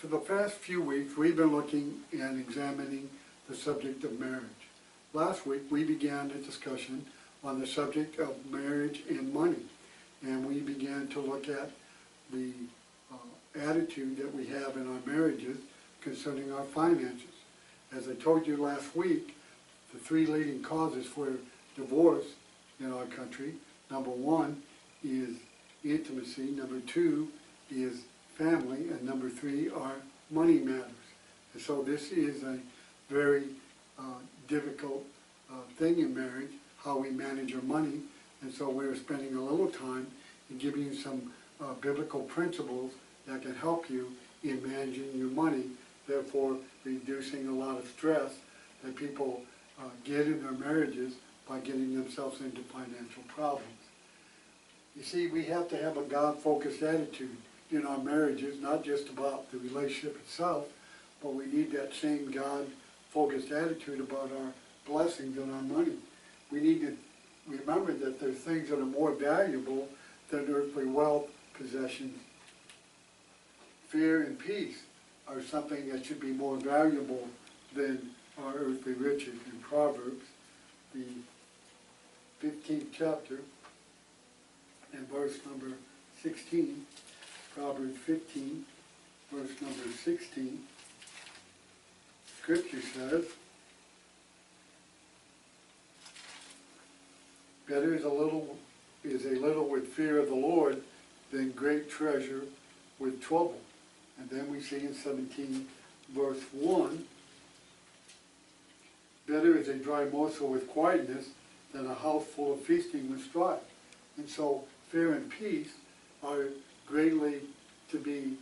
For the past few weeks, we've been looking and examining the subject of marriage. Last week, we began a discussion on the subject of marriage and money, and we began to look at the attitude that we have in our marriages concerning our finances. As I told you last week, the three leading causes for divorce in our country, number one is intimacy, number two is family, and number three are money matters. And so this is a very difficult thing in marriage, how we manage our money. And so we're spending a little time in giving you some biblical principles that can help you in managing your money, therefore reducing a lot of stress that people get in their marriages by getting themselves into financial problems. You see, we have to have a God-focused attitude in our marriages, not just about the relationship itself, but we need that same God-focused attitude about our blessings and our money. We need to remember that there's things that are more valuable than earthly wealth, possessions. Fear and peace are something that should be more valuable than our earthly riches. In Proverbs, the 15th chapter, and verse number 16, Proverbs 15, verse number 16, Scripture says, better is a little with fear of the Lord than great treasure with trouble. And then we see in 17, verse 1, better is a dry morsel with quietness than a house full of feasting with strife. And so fear and peace are greatly to be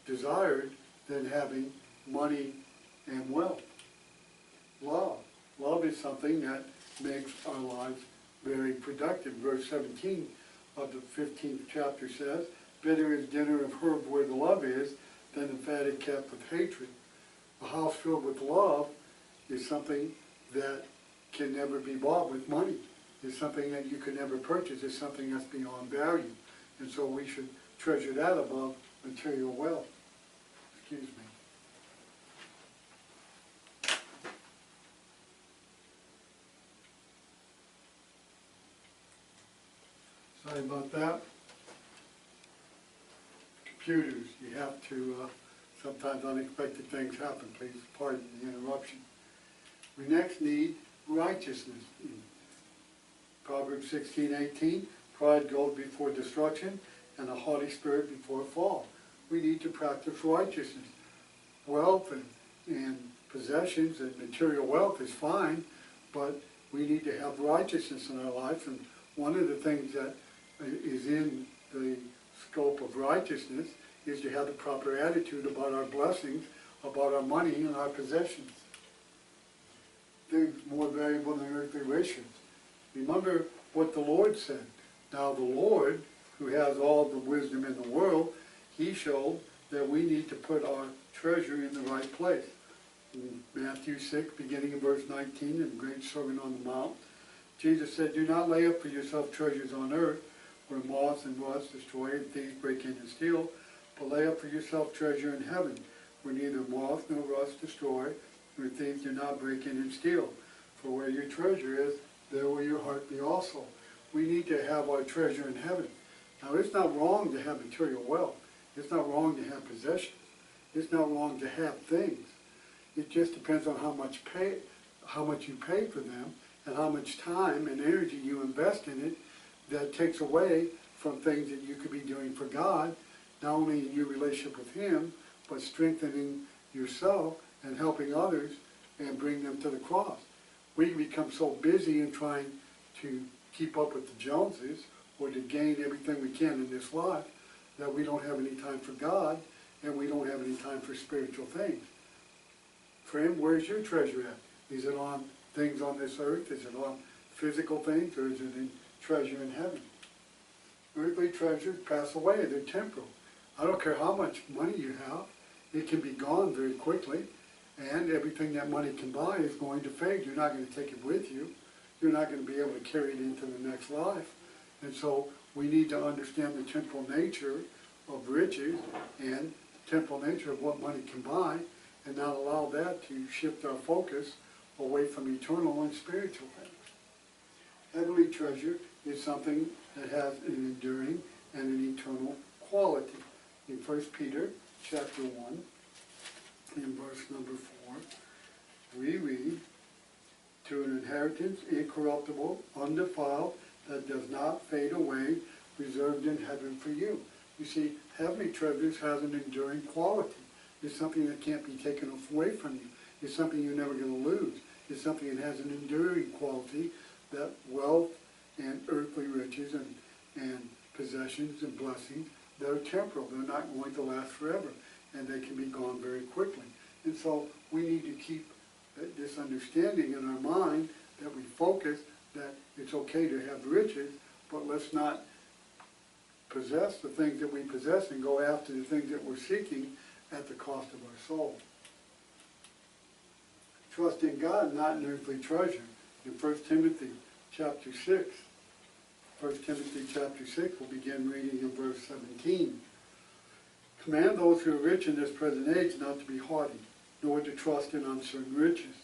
desired than having money and wealth. Love. Love is something that makes our lives very productive. Verse 17 of the 15th chapter says, better is dinner of herbs where the love is than a fatted calf with hatred. A house filled with love is something that can never be bought with money. It's something that you can never purchase. It's something that's beyond value. And so we should treasure that above material wealth. Excuse me. Sorry about that. Computers, you have to, sometimes unexpected things happen. Please pardon the interruption. We next need righteousness. Proverbs 16:18, pride goes before destruction, and a haughty spirit before a fall. We need to practice righteousness. Wealth and possessions and material wealth is fine, but we need to have righteousness in our life. And one of the things that is in the scope of righteousness is to have the proper attitude about our blessings, about our money and our possessions. Things more valuable than earthly riches. Remember what the Lord said. Now the Lord, who has all the wisdom in the world, He showed that we need to put our treasure in the right place. In Matthew 6, beginning in verse 19, in the Great Sermon on the Mount, Jesus said, do not lay up for yourself treasures on earth, where moths and rust destroy and thieves break in and steal, but lay up for yourself treasure in heaven, where neither moth nor rust destroy, where thieves do not break in and steal. For where your treasure is, there will your heart be also. We need to have our treasure in heaven. Now, it's not wrong to have material wealth. It's not wrong to have possessions. It's not wrong to have things. It just depends on how much you pay for them, and how much time and energy you invest in it. That takes away from things that you could be doing for God, not only in your relationship with Him, but strengthening yourself and helping others and bring them to the cross. We become so busy in trying to keep up with the Joneses or to gain everything we can in this life that we don't have any time for God and we don't have any time for spiritual things. Friend, where's your treasure at? Is it on things on this earth? Is it on physical things, or is it in treasure in heaven? Earthly treasures pass away. They're temporal. I don't care how much money you have. It can be gone very quickly, and everything that money can buy is going to fade. You're not going to take it with you. You're not going to be able to carry it into the next life. And so we need to understand the temporal nature of riches and temporal nature of what money can buy, and not allow that to shift our focus away from eternal and spiritual things. Heavenly treasure is something that has an enduring and an eternal quality. In 1 Peter chapter 1, in verse number 4, we read, "To an inheritance incorruptible, undefiled, that does not fade away, reserved in heaven for you." You see, heavenly treasures has an enduring quality. It's something that can't be taken away from you. It's something you're never going to lose. It's something that has an enduring quality that wealth and earthly riches and possessions and blessings, they're temporal. They're not going to last forever, and they can be gone very quickly. And so we need to keep this understanding in our mind that we focus that it's okay to have riches, but let's not possess the things that we possess and go after the things that we're seeking at the cost of our soul. Trust in God, not in earthly treasure. In 1 Timothy chapter 6, 1 Timothy chapter 6, we'll begin reading in verse 17. "Command those who are rich in this present age not to be haughty, nor to trust in uncertain riches,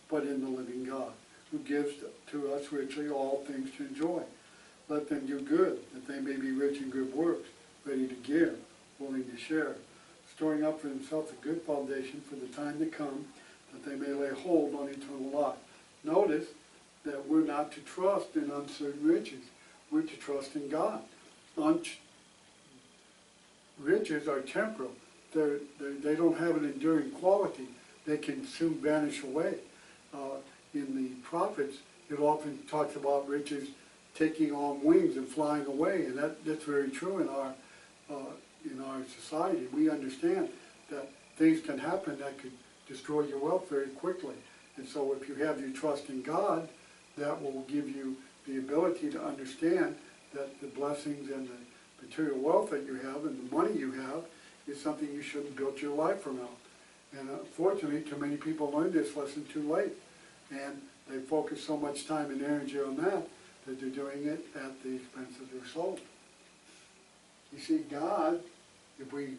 but in the living God, who gives to us richly all things to enjoy. Let them do good, that they may be rich in good works, ready to give, willing to share, storing up for themselves a good foundation for the time to come, that they may lay hold on eternal life." Notice that we're not to trust in uncertain riches. We're to trust in God. Riches are temporal. They don't have an enduring quality. They can soon vanish away. In the prophets, it often talks about riches taking on wings and flying away, and that's very true in our society. We understand that things can happen that could destroy your wealth very quickly. And so if you have your trust in God, that will give you the ability to understand that the blessings and the material wealth that you have and the money you have is something you should have built your life around. And unfortunately, too many people learn this lesson too late. And they focus so much time and energy on that they're doing it at the expense of their soul. You see, God, if we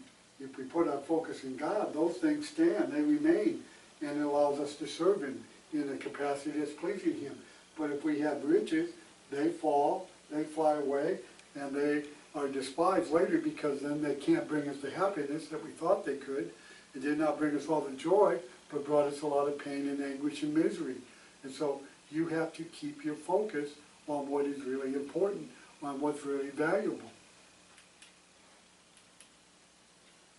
put our focus in God, those things stand, they remain, and it allows us to serve Him in a capacity that's pleasing Him. But if we have riches, they fall, they fly away, and they are despised later because then they can't bring us the happiness that we thought they could. It did not bring us all the joy, but brought us a lot of pain and anguish and misery. And so you have to keep your focus on what is really important, on what's really valuable.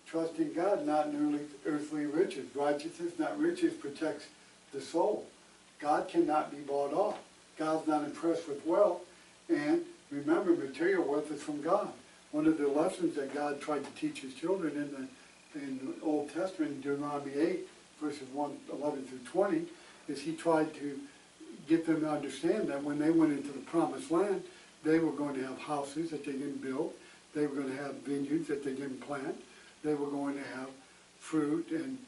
Trust in God, not in earthly riches. Righteousness, not riches, protects the soul. God cannot be bought off. God's not impressed with wealth. And remember, material wealth is from God. One of the lessons that God tried to teach His children in the Old Testament, in Deuteronomy 8, verses 11 through 20, is He tried to get them to understand that when they went into the Promised Land, they were going to have houses that they didn't build. They were going to have vineyards that they didn't plant. They were going to have fruit and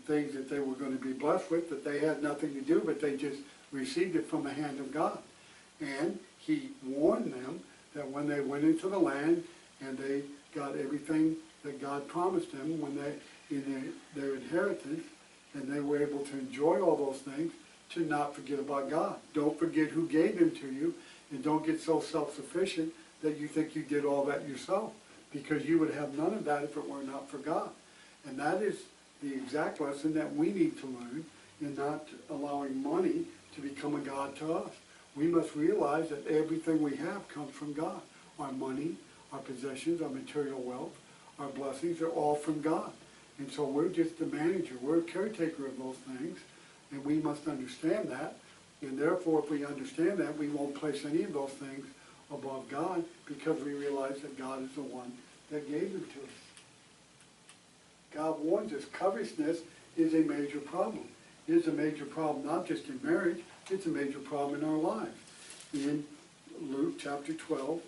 things that they were going to be blessed with that they had nothing to do, but they just received it from the hand of God. And He warned them that when they went into the land and they got everything that God promised them when they in their inheritance, and they were able to enjoy all those things, to not forget about God. Don't forget who gave them to you, and don't get so self-sufficient that you think you did all that yourself, because you would have none of that if it were not for God. And that is the exact lesson that we need to learn in not allowing money to become a god to us. We must realize that everything we have comes from God. Our money, our possessions, our material wealth, our blessings are all from God. And so we're just the manager. We're a caretaker of those things, and we must understand that. And therefore, if we understand that, we won't place any of those things above God, because we realize that God is the one that gave them to us. God warns us, covetousness is a major problem. It is a major problem not just in marriage, it's a major problem in our lives. In Luke chapter 12,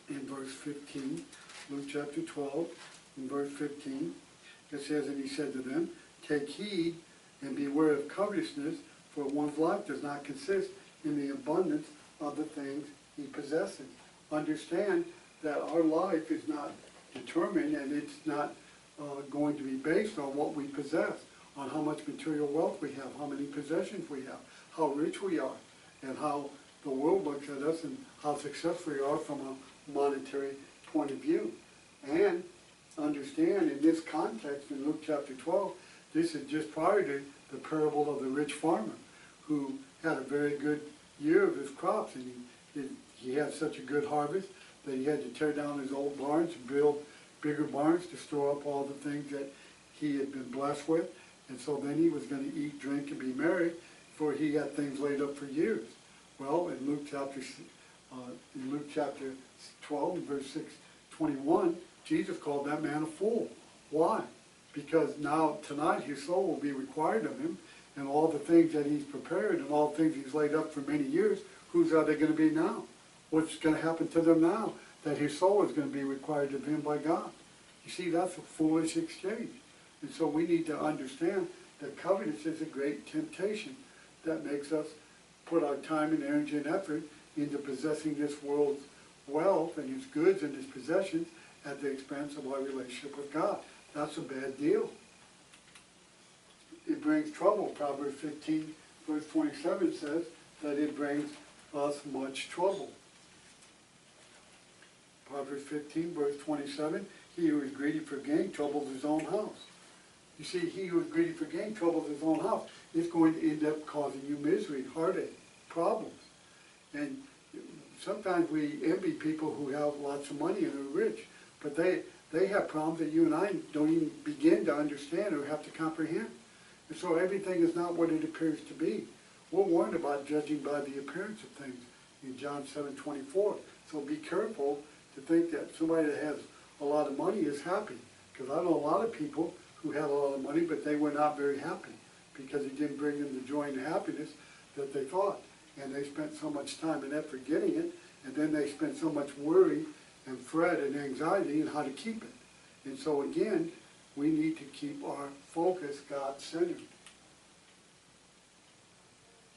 in verse 15, Luke chapter 12, in verse 15, it says, "And He said to them, take heed and beware of covetousness, for one's life does not consist in the abundance of the things he possesses." Understand that our life is not determined, and it's not going to be based on what we possess, on how much material wealth we have, how many possessions we have, how rich we are, and how the world looks at us and how successful we are from a monetary point of view. And understand in this context, in Luke chapter 12, this is just prior to the parable of the rich farmer who had a very good year of his crops, and he had such a good harvest that he had to tear down his old barns and build bigger barns to store up all the things that he had been blessed with. And so then he was going to eat, drink, and be merry, for he had things laid up for years. Well, in Luke chapter 12, verse 21, Jesus called that man a fool. Why? Because now, tonight, his soul will be required of him, and all the things that he's prepared and all the things he's laid up for many years, whose are they going to be now? What's going to happen to them now that his soul is going to be required of him by God? You see, that's a foolish exchange. And so we need to understand that covetous is a great temptation that makes us put our time and energy and effort into possessing this world's wealth and its goods and its possessions at the expense of our relationship with God. That's a bad deal. It brings trouble. Proverbs 15, verse 27 says that it brings us much trouble. Proverbs 15, verse 27, he who is greedy for gain troubles his own house. You see, he who is greedy for gain troubles his own house. It's going to end up causing you misery, heartache, problems. And sometimes we envy people who have lots of money and are rich, but they have problems that you and I don't even begin to understand or have to comprehend. And so everything is not what it appears to be. We're warned about judging by the appearance of things in John 7:24. So be careful to think that somebody that has a lot of money is happy. Because I know a lot of people who had a lot of money, but they were not very happy because it didn't bring them the joy and the happiness that they thought. And they spent so much time and effort getting it, and then they spent so much worry and fret and anxiety in how to keep it. And so again, we need to keep our focus God-centered.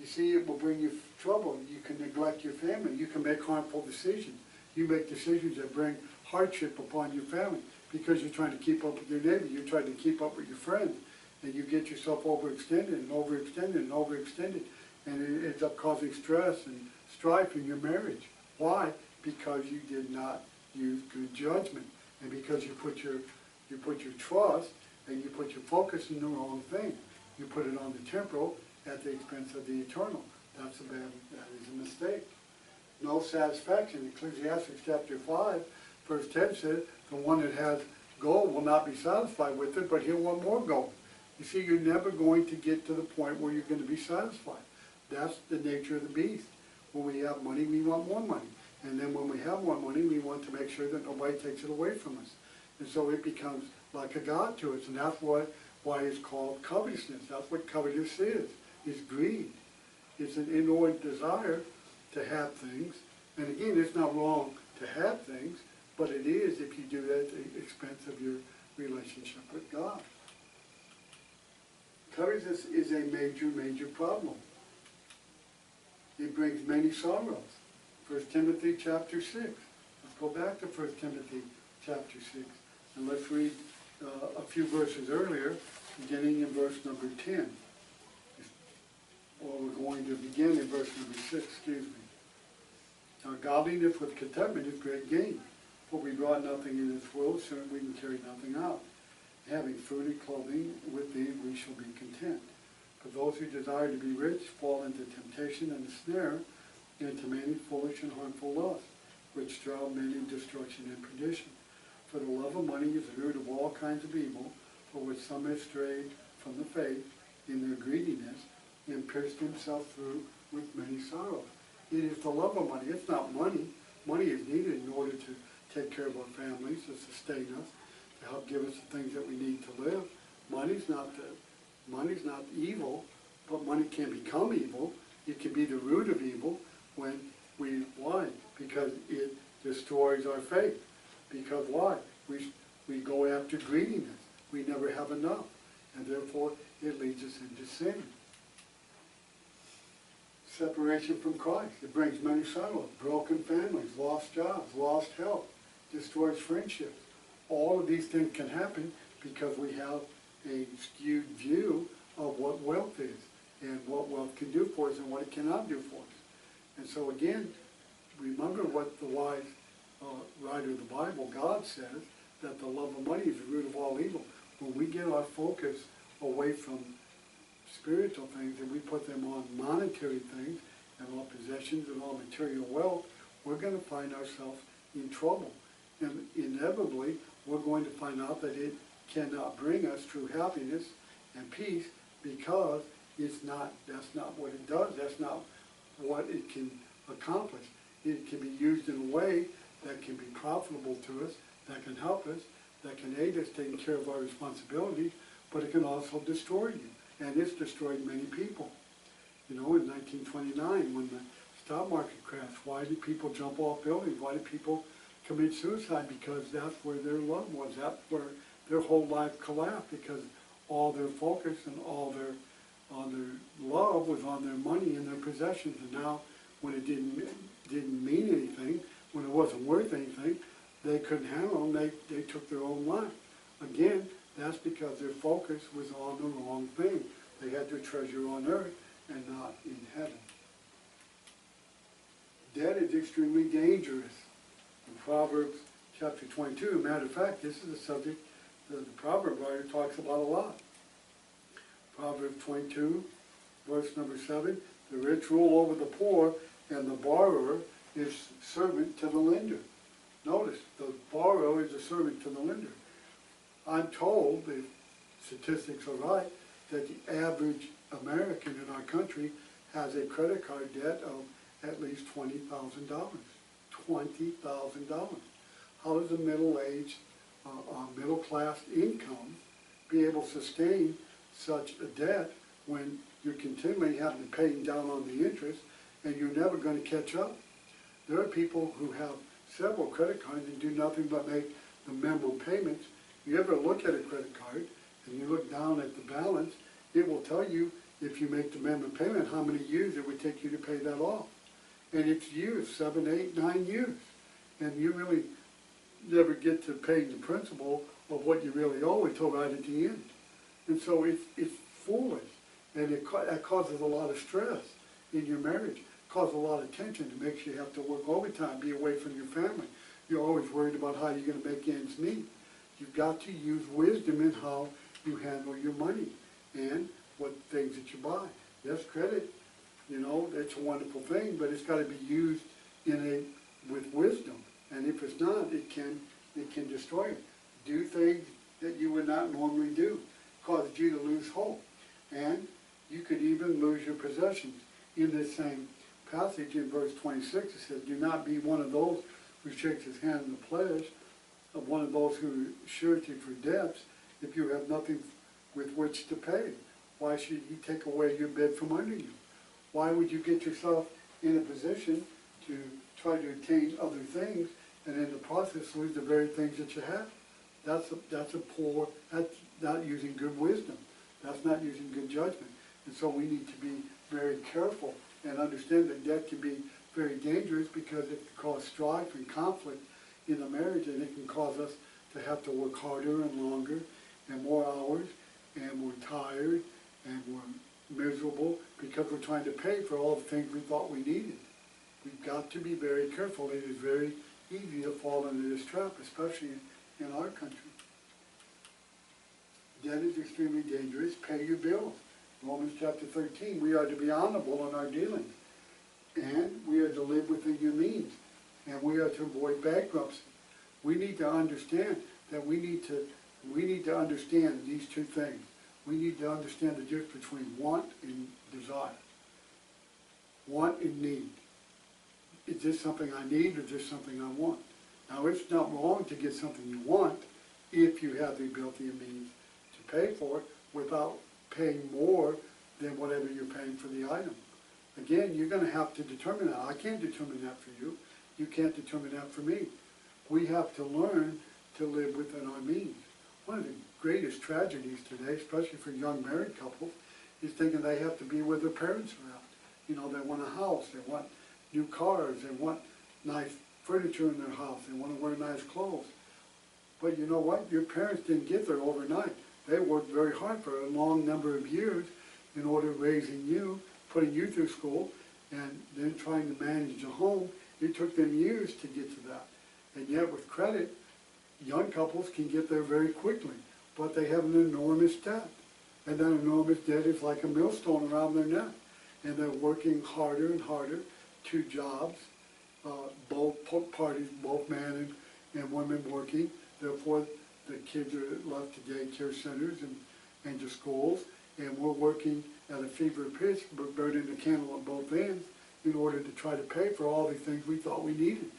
You see, it will bring you trouble. You can neglect your family. You can make harmful decisions. You make decisions that bring hardship upon your family because you're trying to keep up with your neighbor. You're trying to keep up with your friends. And you get yourself overextended and overextended and overextended. And it ends up causing stress and strife in your marriage. Why? Because you did not use good judgment. And because you put your trust and you put your focus in the wrong thing. You put it on the temporal at the expense of the eternal. That is a mistake. No satisfaction. Ecclesiastes chapter 5, verse 10 says, the one that has gold will not be satisfied with it, but he'll want more gold. You see, you're never going to get to the point where you're going to be satisfied. That's the nature of the beast. When we have money, we want more money. And then when we have more money, we want to make sure that nobody takes it away from us. And so it becomes like a god to us. And that's why it's called covetousness. That's what covetous is greed. It's an inordinate desire to have things. And again, it's not wrong to have things, but it is if you do that at the expense of your relationship with God. Covetousness is a major, major problem. It brings many sorrows. 1 Timothy chapter 6. Let's go back to 1 Timothy chapter 6. And let's read a few verses earlier, beginning in verse number 10. Well, we're going to begin in verse number 6, excuse me. Now, godliness with contentment is great gain. For we brought nothing in this world, so we can carry nothing out. Having food and clothing, with these we shall be content. But those who desire to be rich fall into temptation and a snare, into many foolish and harmful lusts, which draw men in destruction and perdition. For the love of money is the root of all kinds of evil, for which some have strayed from the faith in their greediness, and pierced themselves through with many sorrows. It is the love of money. It's not money. Money is needed in order to take care of our families, to sustain us, to help give us the things that we need to live. Money's not evil, but money can become evil. It can be the root of evil when why? Because it destroys our faith. Because why? We go after greediness. We never have enough. And therefore, it leads us into sin. Separation from Christ. It brings many sorrows. Broken families, lost jobs, lost health, destroys friendships. All of these things can happen because we have a skewed view of what wealth is and what wealth can do for us and what it cannot do for us. And so again, remember what the wise writer of the Bible, God, says, that the love of money is the root of all evil. When we get our focus away from spiritual things and we put them on monetary things and all possessions and all material wealth, we're going to find ourselves in trouble. And inevitably, we're going to find out that it cannot bring us true happiness and peace because that's not what it does. That's not what it can accomplish. It can be used in a way that can be profitable to us, that can help us, that can aid us taking care of our responsibilities, but it can also destroy you. And it's destroyed many people. You know, in 1929, when the stock market crashed, why did people jump off buildings? Why did people commit suicide? Because that's where their love was. That's where their whole life collapsed, because all their focus and all their love was on their money and their possessions. And now, when it didn't mean anything, when it wasn't worth anything, they couldn't handle them. They took their own life. Again, that's because their focus was on the wrong thing. They had their treasure on earth and not in heaven. Debt is extremely dangerous. In Proverbs chapter 22, matter of fact, this is a subject that the proverb writer talks about a lot. Proverbs 22, verse number 7, the rich rule over the poor, and the borrower is servant to the lender. Notice, the borrower is a servant to the lender. I'm told, if statistics are right, that the average American in our country has a credit card debt of at least $20,000. $20,000. How does a middle-aged, middle-class income be able to sustain such a debt when you're continually having to pay down on the interest and you're never going to catch up? There are people who have several credit cards and do nothing but make the minimum payments. You ever look at a credit card and you look down at the balance, it will tell you, if you make the minimum payment, how many years it would take you to pay that off. And it's years, 7, 8, 9 years. And you really never get to paying the principal of what you really owe until right at the end. And so it's foolish. And it causes a lot of stress in your marriage. It causes a lot of tension. It makes you have to work overtime, be away from your family. You're always worried about how you're going to make ends meet. You've got to use wisdom in how you handle your money and what things that you buy. Yes, credit, you know, it's a wonderful thing, but it's got to be used with wisdom. And if it's not, it can destroy you. Do things that you would not normally do, cause you to lose hope. And you could even lose your possessions. In this same passage in verse 26, it says, do not be one of those who shakes his hand in the pledge, of one of those who surety for debts, if you have nothing with which to pay. Why should he take away your bed from under you? Why would you get yourself in a position to try to attain other things and in the process lose the very things that you have? That's not using good wisdom. That's not using good judgment. And so we need to be very careful and understand that debt can be very dangerous because it can cause strife and conflict in a marriage, and it can cause us to have to work harder and longer and more hours, and we're tired and we're miserable because we're trying to pay for all the things we thought we needed. We've got to be very careful. It is very easy to fall into this trap, especially in our country. Debt is extremely dangerous. Pay your bills. Romans chapter 13, we are to be honorable in our dealings, and we are to live within your means, and we are to avoid bankruptcy. We need to understand that we need to understand these two things. We need to understand the difference between want and desire. Want and need. Is this something I need or is this something I want? Now, it's not wrong to get something you want if you have the ability and means to pay for it without paying more than whatever you're paying for the item. Again, you're going to have to determine that. I can't determine that for you. You can't determine that for me. We have to learn to live within our means. One of the greatest tragedies today, especially for young married couples, is thinking they have to be where their parents are at. You know, they want a house, they want new cars, they want nice furniture in their house, they want to wear nice clothes. But you know what? Your parents didn't get there overnight. They worked very hard for a long number of years in order raising you, putting you through school, and then trying to manage a home. It took them years to get to that. And yet with credit, young couples can get there very quickly, but they have an enormous debt. And that enormous debt is like a millstone around their neck. And they're working harder and harder, 2 jobs, both parties, both man and women working. Therefore, the kids are left to daycare centers and to schools. And we're working at a fever pitch, but burning the candle at both ends in order to try to pay for all the things we thought we needed.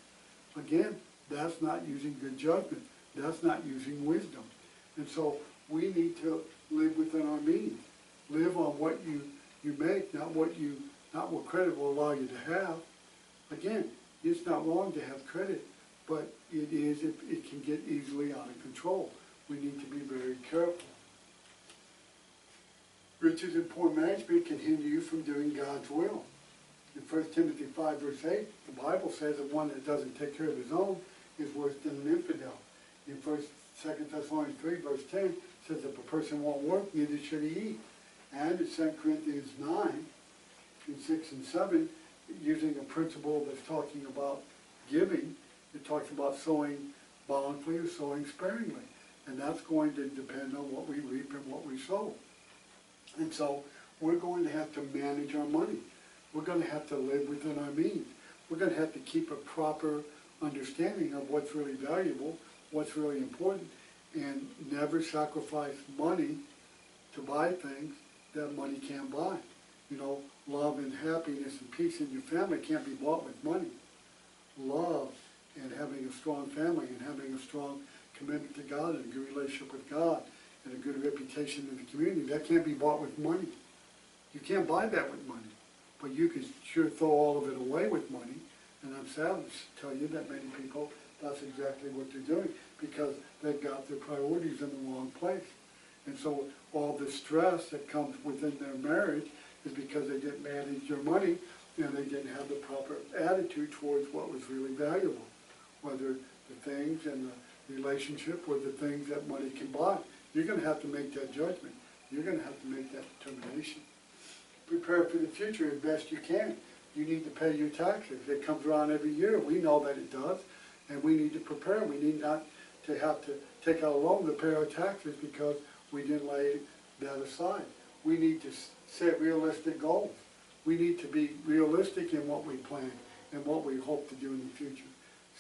Again, that's not using good judgment. That's not using wisdom. And so we need to live within our means. Live on what you make, not what credit will allow you to have. Again, it's not wrong to have credit, but it can get easily out of control. We need to be very careful. Riches and poor management can hinder you from doing God's will. In 1 Timothy 5 verse 8, the Bible says that one that doesn't take care of his own is worse than an infidel. In 2 Thessalonians 3 verse 10 says if a person won't work, neither should he eat. And in 2 Corinthians 9, in 6 and 7, using a principle that's talking about giving, it talks about sowing bountifully or sowing sparingly. And that's going to depend on what we reap and what we sow. And so we're going to have to manage our money. We're going to have to live within our means. We're going to have to keep a proper understanding of what's really valuable, what's really important, and never sacrifice money to buy things that money can't buy. You know, love and happiness and peace in your family can't be bought with money. Love and having a strong family and having a strong commitment to God and a good relationship with God and a good reputation in the community, that can't be bought with money. You can't buy that with money. But you can sure throw all of it away with money. And I'm sad to tell you that many people, that's exactly what they're doing because they've got their priorities in the wrong place. And so all the stress that comes within their marriage is because they didn't manage their money and they didn't have the proper attitude towards what was really valuable, whether the things and the relationship or the things that money can buy. You're going to have to make that judgment. You're going to have to make that determination. Prepare for the future as best you can. You need to pay your taxes. It comes around every year. We know that it does, and we need to prepare. We need not to have to take out a loan to pay our taxes because we didn't lay that aside. We need to set realistic goals. We need to be realistic in what we plan and what we hope to do in the future.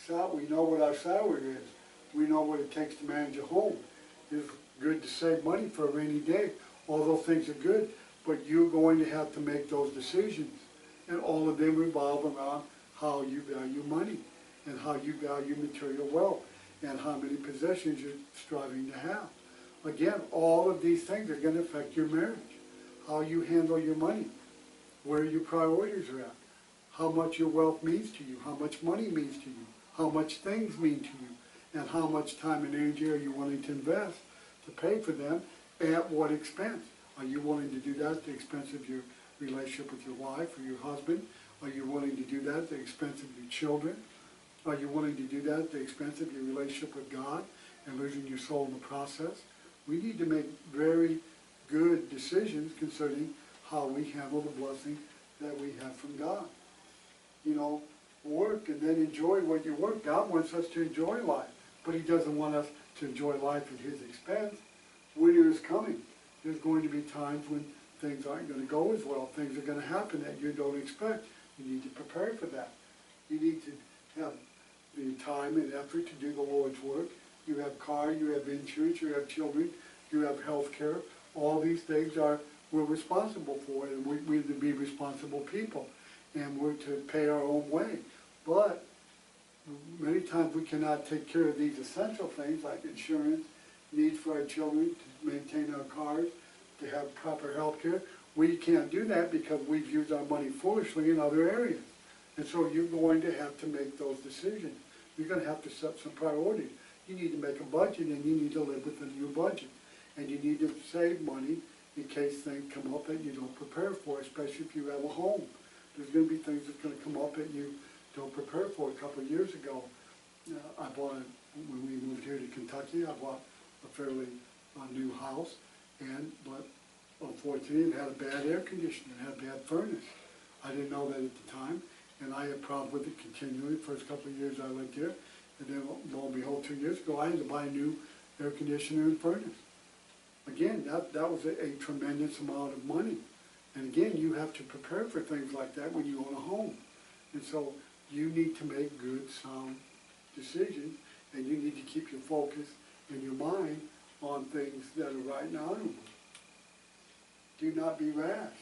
So we know what our salary is. We know what it takes to manage a home. It's good to save money for a rainy day. All those things are good, but you're going to have to make those decisions. And all of them revolve around how you value money and how you value material wealth and how many possessions you're striving to have. Again, all of these things are going to affect your marriage, how you handle your money, where your priorities are at, how much your wealth means to you, how much money means to you, how much things mean to you, and how much time and energy are you willing to invest to pay for them, at what expense. Are you willing to do that at the expense of your relationship with your wife or your husband? Are you willing to do that at the expense of your children? Are you willing to do that at the expense of your relationship with God and losing your soul in the process? We need to make very good decisions concerning how we handle the blessing that we have from God. You know, work and then enjoy what you work. God wants us to enjoy life, but He doesn't want us to enjoy life at His expense. Winter is coming. There's going to be times when things aren't going to go as well. Things are going to happen that you don't expect. You need to prepare for that. You need to have the time and effort to do the Lord's work. You have car, you have insurance, you have children, you have health care. All these things we're responsible for, and we're to be responsible people, and we're to pay our own way. But many times we cannot take care of these essential things like insurance, needs for our children to maintain our cars, to have proper health care. We can't do that because we've used our money foolishly in other areas. And so you're going to have to make those decisions. You're going to have to set some priorities. You need to make a budget, and you need to live within your budget. And you need to save money in case things come up that you don't prepare for, especially if you have a home. There's going to be things that's going to come up that you don't prepare for. A couple of years ago, I bought when we moved here to Kentucky, I bought a fairly new house, but unfortunately it had a bad air conditioner, it had a bad furnace. I didn't know that at the time, and I had problems with it continually. The first couple of years I lived here, and then lo and behold, 2 years ago, I had to buy a new air conditioner and furnace. Again, that was a tremendous amount of money. And again, you have to prepare for things like that when you own a home. And so you need to make good, sound decisions, and you need to keep your focus and your mind on things that are right and honorable. Do not be rash.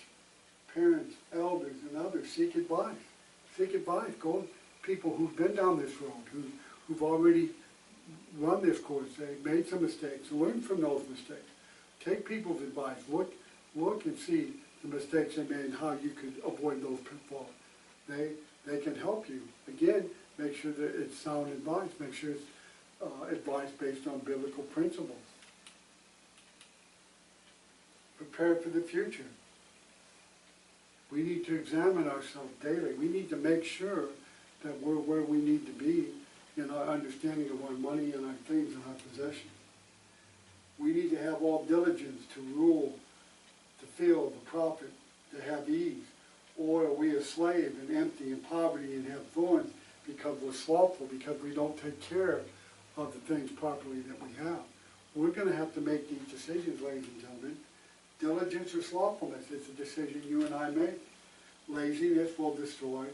Parents, elders, and others, seek advice. Seek advice. Go to people who've been down this road, who've already run this course, they made some mistakes, learn from those mistakes. Take people's advice. Look and see the mistakes they made and how you could avoid those pitfalls. They can help you. Again, make sure that it's sound advice. Make sure it's advice based on biblical principles. Prepare for the future. We need to examine ourselves daily. We need to make sure that we're where we need to be in our understanding of our money and our things and our possessions. We need to have all diligence to rule, to feel the profit, to have ease. Or are we a slave and empty in poverty and have thorns because we're slothful, because we don't take care of the things properly that we have? We're going to have to make these decisions, ladies and gentlemen. Diligence or slothfulness, it's a decision you and I make. Laziness will destroy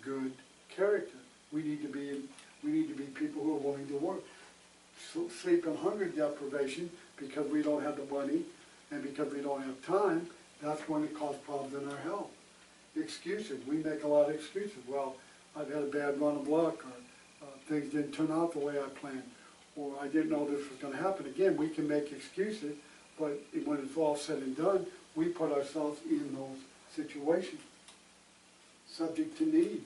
good character. We need to be people who are willing to work. Sleep and hunger deprivation, because we don't have the money and because we don't have time, that's going to cause problems in our health. Excuses. We make a lot of excuses. Well, I've had a bad run of luck, or things didn't turn out the way I planned, or I didn't know this was going to happen. Again, we can make excuses, but when it's all said and done, we put ourselves in those situations. Subject to need.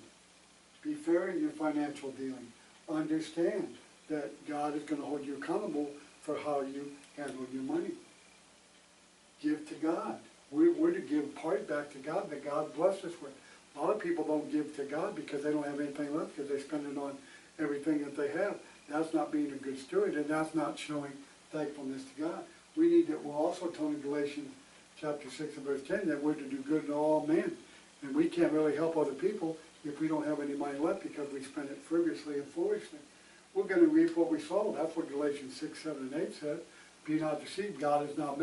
Be fair in your financial dealing. Understand that God is going to hold you accountable for how you handle your money. Give to God. We're to give part back to God that God blessed us with. A lot of people don't give to God because they don't have anything left, because they spend it on everything that they have. That's not being a good steward, and that's not showing thankfulness to God. We're also told in Galatians chapter 6 and verse 10 that we're to do good to all men. And we can't really help other people if we don't have any money left because we spend it frivolously and foolishly. We're going to reap what we sow. That's what Galatians 6, 7, and 8 says. Be not deceived. God is not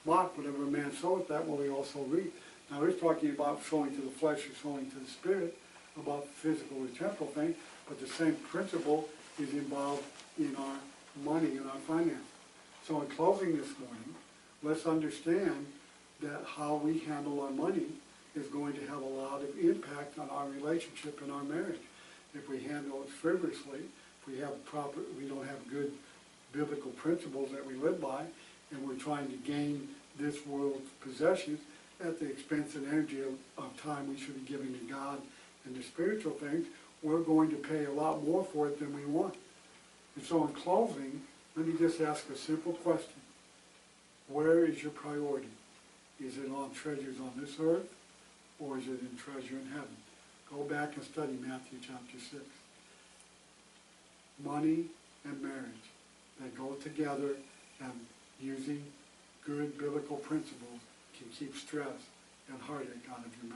mocked. Whatever a man soweth, that will he also reap. Now, he's talking about sowing to the flesh or sowing to the spirit, about physical or temporal things, but the same principle is involved in our money and our finances. So in closing this morning, let's understand that how we handle our money is going to have a lot of impact on our relationship and our marriage. If we handle it frivolously, if we don't have good biblical principles that we live by, and we're trying to gain this world's possessions at the expense and energy of time we should be giving to God and the spiritual things, we're going to pay a lot more for it than we want. And so in closing, let me just ask a simple question. Where is your priority? Is it on treasures on this earth, or is it in treasure in heaven? Go back and study Matthew chapter 6. Money and marriage, they go together, and using good biblical principles can keep stress and heartache out of your marriage.